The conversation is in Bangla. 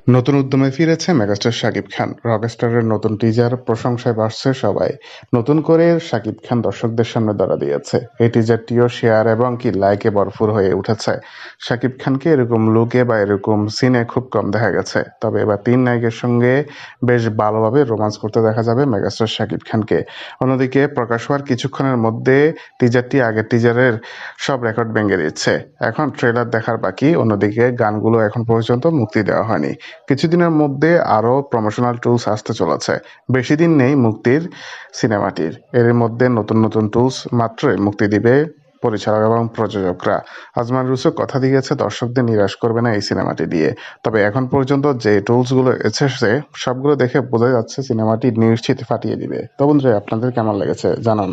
নতুন উদ্যমে ফিরেছে মেগাস্টার শাকিব খান। রকস্টারের নতুন টিজার প্রশংসায় ভাসছে সবাই। নতুন করে শাকিব খান দর্শকদের সামনে ধরা দিয়েছে। এই টিজারটিও শেয়ার এবং লাইকে ভরপুর হয়ে উঠেছে। শাকিব খানকে এরকম লুকে বা এরকম সিনে খুব কম দেখা গেছে। তবে এবার তিন নায়কের সঙ্গে বেশ ভালোভাবে রোমান্স করতে দেখা যাবে মেগাস্টার শাকিব খানকে। অন্যদিকে প্রকাশ হওয়ার কিছুক্ষণের মধ্যে টিজারটি আগের টিজারের সব রেকর্ড ভেঙে দিচ্ছে। এখন ট্রেলার দেখার বাকি। অন্যদিকে গানগুলো এখন পর্যন্ত মুক্তি দেওয়া হয়নি। কিছুদিনের মধ্যে আরও প্রমোশনাল টুলস আসতে চলেছে। বেশি দিন নেই মুক্তির সিনেমাটির। এর মধ্যে নতুন নতুন টুলস মাত্রই মুক্তি দিবে পরিচালক এবং প্রযোজকরা। আজমান রুসো কথা দিয়েছে দর্শকদের নিরাশ করবে না এই সিনেমাটি দিয়ে। তবে এখন পর্যন্ত যে টুলসগুলো এসেছে সবগুলো দেখে বোঝা যাচ্ছে সিনেমাটি নিশ্চিত ফাটিয়ে দিবে। তো বন্ধুরা, আপনাদের কেমন লেগেছে জানান।